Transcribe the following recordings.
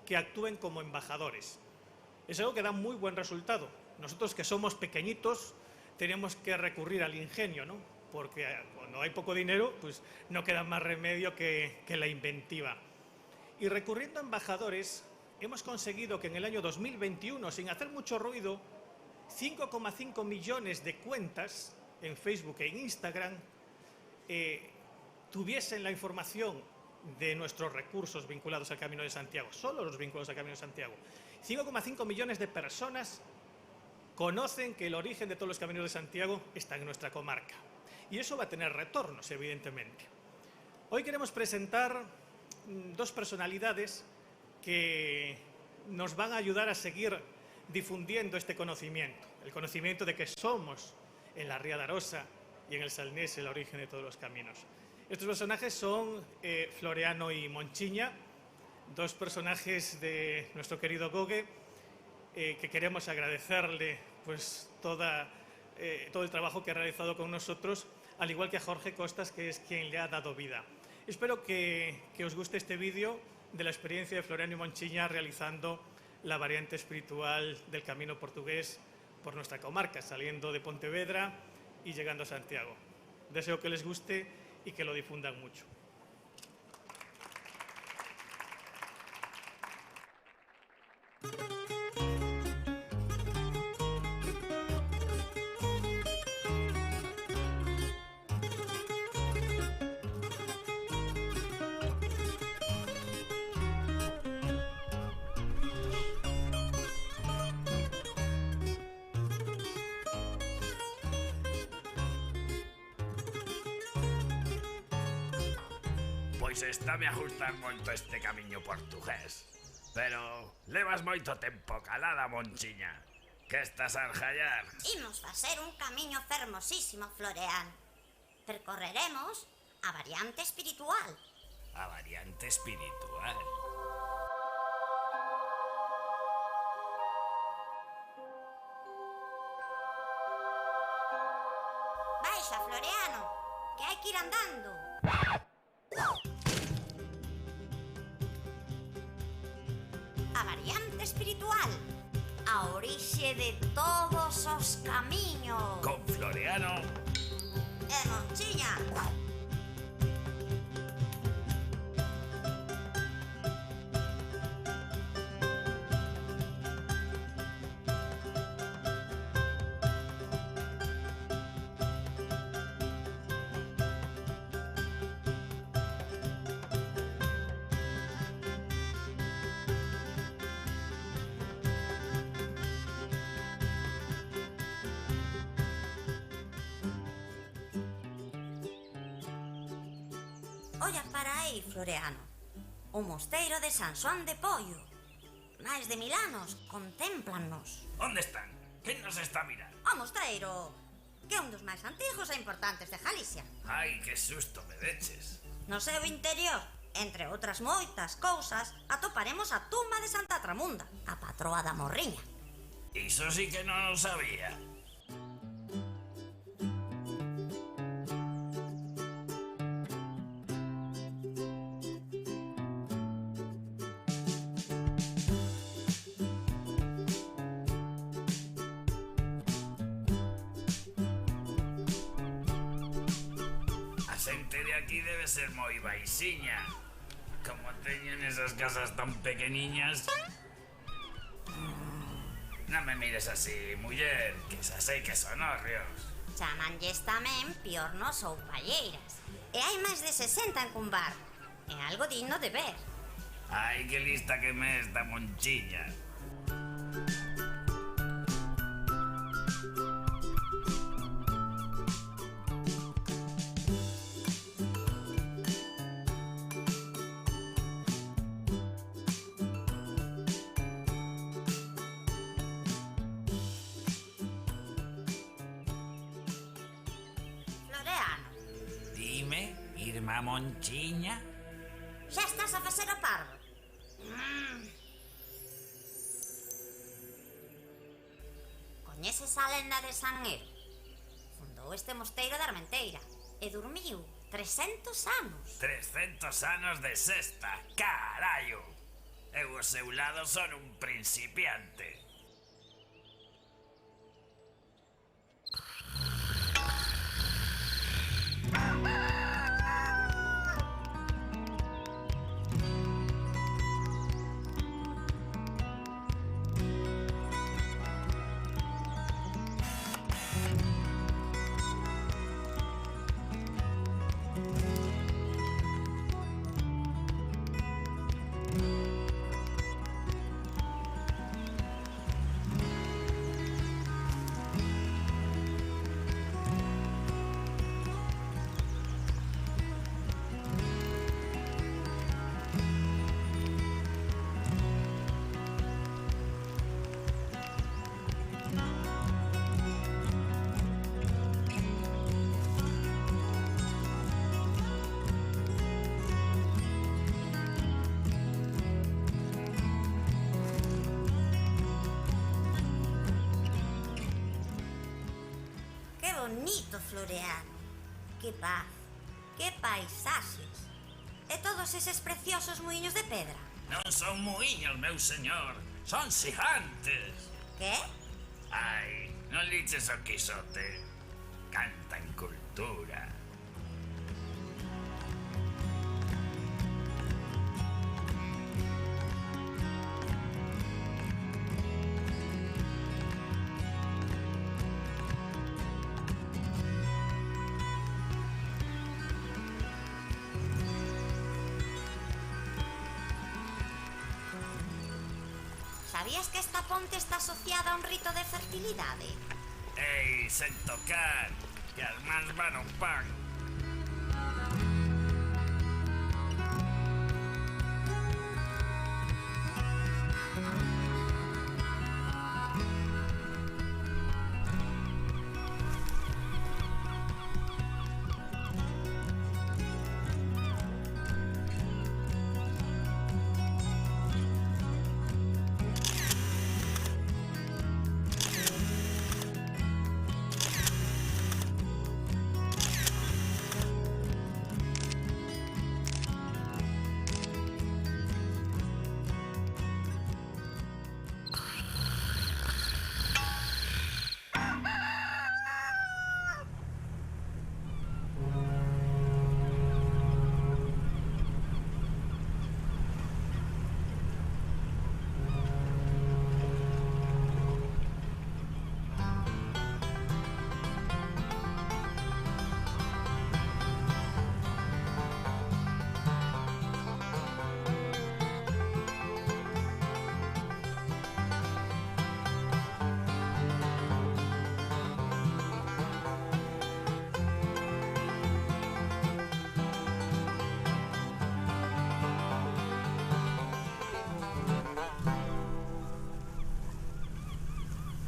que actúen como embajadores. Es algo que da muy buen resultado. Nosotros, que somos pequeñitos, tenemos que recurrir al ingenio, ¿no? Porque cuando hay poco dinero, pues no queda más remedio que la inventiva. Y recurriendo a embajadores, hemos conseguido que en el año 2021, sin hacer mucho ruido, 5,5 millones de cuentas en Facebook e en Instagram tuviesen la información de nuestros recursos vinculados al Camino de Santiago, solo los vinculados al Camino de Santiago. 5,5 millones de personas conocen que el origen de todos los caminos de Santiago está en nuestra comarca. Y eso va a tener retornos, evidentemente. Hoy queremos presentar dos personalidades que nos van a ayudar a seguir difundiendo este conocimiento. El conocimiento de que somos en la Ría de Arosa y en el Salnés el origen de todos los caminos. Estos personajes son Floreano y Monchiña, dos personajes de nuestro querido Gogue, que queremos agradecerle pues todo el trabajo que ha realizado con nosotros, al igual que a Jorge Costas, que es quien le ha dado vida. Espero que os guste este vídeo de la experiencia de Floreano y Monchiña realizando la variante espiritual del Camino Portugués por nuestra comarca, saliendo de Pontevedra y llegando a Santiago. Deseo que les guste y que lo difundan mucho. Pois estáme a gustar moito este camiño portugués. Pero levas moito tempo calada, Monchiña. Que estás a arjallar? Imos facer un camiño fermosísimo, Floreano. Percorreremos a variante espiritual. A variante espiritual. Baixa, Floreano, que hai que ir andando. A variante espiritual, a orixe de todos os camiños. Con Floreano E Monchiña. Olla para aí, Floreano. O mosteiro de San Xoán de Poio. Máis de 1000 anos contémplanos. Onde están? Quen nos está a mirar? O mosteiro, que é un dos máis antigos e importantes de Galicia. Ai, que susto me deches. No seu interior, entre outras moitas cousas, atoparemos a tumba de Santa Tramunda, a patroa da Morriña. Iso sí que non o sabía. A xente de aquí debe ser moi baixiña. Como teñen esas casas tan pequeniñas. Non me mires así, muller, que xa sei que son hórreos. Chamanlles tamén piornos ou palleiras. E hai máis de 60 en Cumbar. É algo digno de ver. Ai, que lista que me esta Monchiña. Floreano, Dime, Irma Monchiña. xa estás a facer o parvo. Coñeces a lenda de San Ero? Fundou este mosteiro de Armenteira e dormiu 300 anos. 300 anos de sesta, carallo. Eu por seu lado son un principiante. ¡Qué bonito, Floreano! ¡Qué paz! ¡Qué paisaxes! E todos eses preciosos muiños de pedra? Non son muiños, meu señor, son xigantes. Que? Ai, non liches o Quijote. Canta en cultura. Sabías que esta ponte está asociada a un rito de fertilidade? Ei, sen tocar, que as mans van ao pan.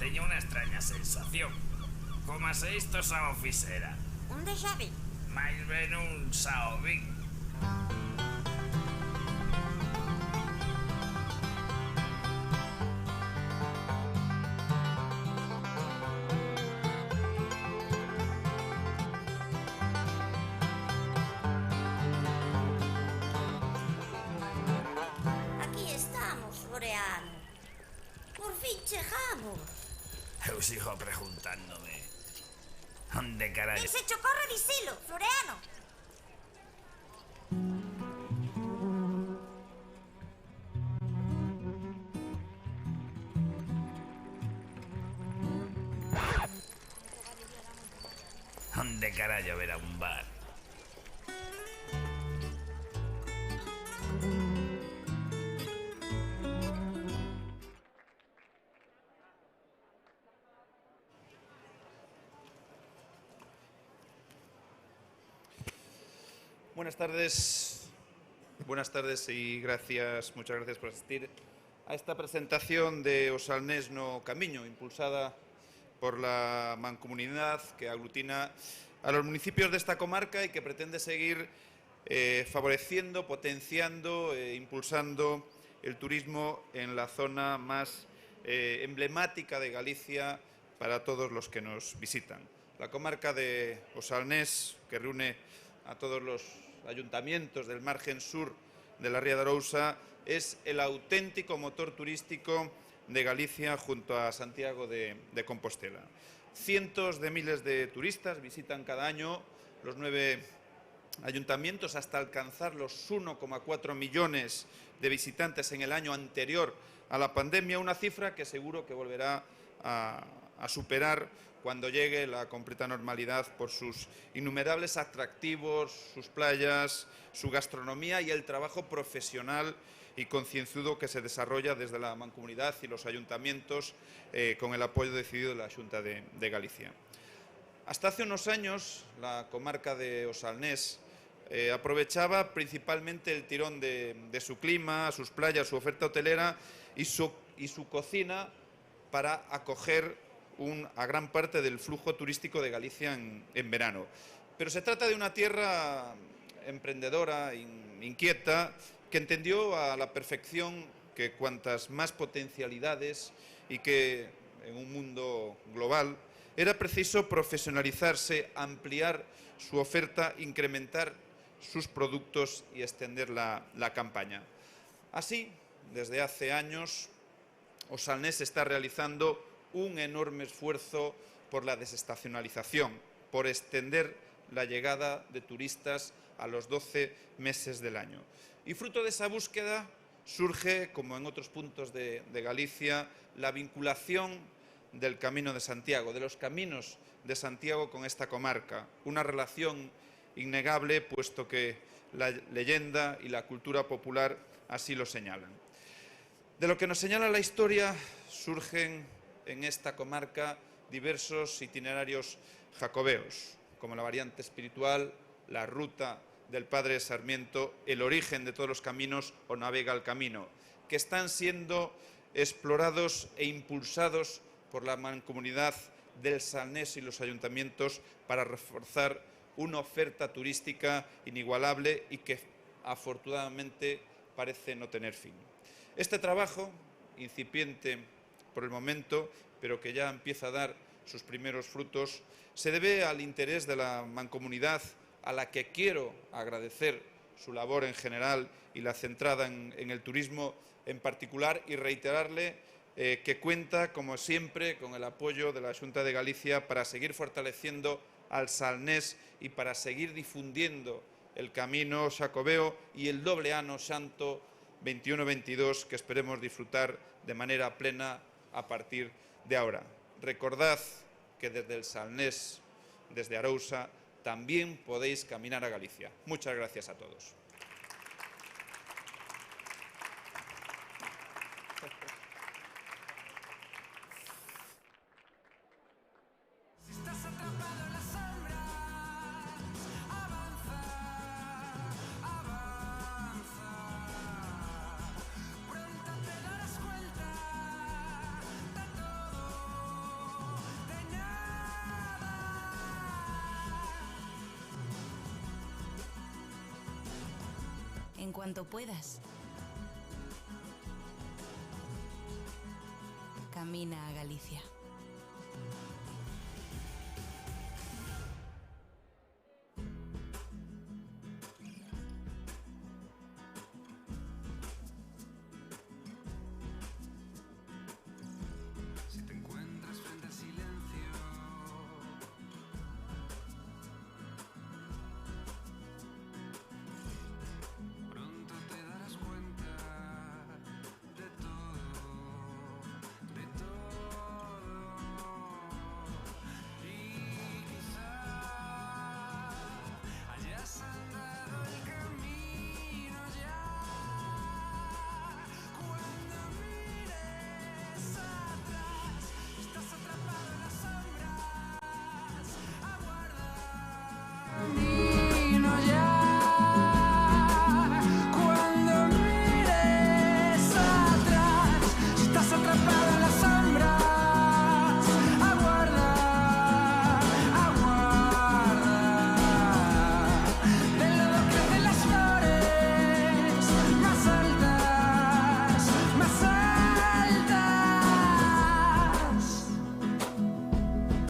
Teño unha extraña sensación, como se isto xa o fixera. Un déjà vu. Mais ben un xa o vin. Aquí estamos, Floreano. Por fin chegamos. Eu sigo preguntándome. Onde Quen carallo? se che ocorre dicilo, Floreano? Onde carallo verá un bar? Buenas tardes y muchas gracias por asistir a esta presentación de O Salnés no Camiño, impulsada por la mancomunidad que aglutina a los municipios de esta comarca y que pretende seguir favoreciendo, potenciando e impulsando el turismo en la zona más emblemática de Galicia para todos los que nos visitan. La comarca de O Salnés, que reúne a todos los ayuntamientos del margen sur de la Ría de Arousa, es el auténtico motor turístico de Galicia junto a Santiago de Compostela. Cientos de miles de turistas visitan cada año los 9 ayuntamientos hasta alcanzar los 1,4 millones de visitantes en el año anterior a la pandemia, una cifra que seguro que volverá a superar cuando llegue la completa normalidad por sus innumerables atractivos, sus playas, su gastronomía y el trabajo profesional y concienzudo que se desarrolla desde la Mancomunidad y los ayuntamientos con el apoyo decidido de la Xunta de Galicia. Hasta hace unos años, la comarca de Osalnés aprovechaba principalmente el tirón de su clima, sus playas, su oferta hotelera y su cocina para acoger a gran parte del flujo turístico de Galicia en verano. Pero se trata de una tierra emprendedora, inquieta, que entendió a la perfección que cuantas más potencialidades y que en un mundo global era preciso profesionalizarse, ampliar su oferta, incrementar sus productos y extender la campaña. Así, desde hace años, Osalnés está realizando un enorme esfuerzo por la desestacionalización, por extender la llegada de turistas a los 12 meses del año. Y fruto de esa búsqueda surge, como en otros puntos de Galicia, la vinculación del Camino de Santiago, de los caminos de Santiago con esta comarca. Una relación innegable, puesto que la leyenda y la cultura popular así lo señalan. De lo que nos señala la historia, surgen en esta comarca diversos itinerarios jacobeos, como la variante espiritual, la ruta del Padre Sarmiento, el origen de todos los caminos o Navega el Camino, que están siendo explorados e impulsados por la Mancomunidad del Salnés y los ayuntamientos para reforzar una oferta turística inigualable y que afortunadamente parece no tener fin. Este trabajo, incipiente por el momento, pero que ya empieza a dar sus primeros frutos, se debe al interés de la Mancomunidad, a la que quiero agradecer su labor en general y la centrada en el turismo en particular, y reiterarle que cuenta, como siempre, con el apoyo de la Xunta de Galicia para seguir fortaleciendo al Salnés y para seguir difundiendo el camino xacobeo y el doble ano santo 21-22 que esperemos disfrutar de manera plena a partir de ahora. Recordad que desde el Salnés, desde Arousa, también podéis caminar a Galicia. Muchas gracias a todos. En cuanto puedas, camina a Galicia.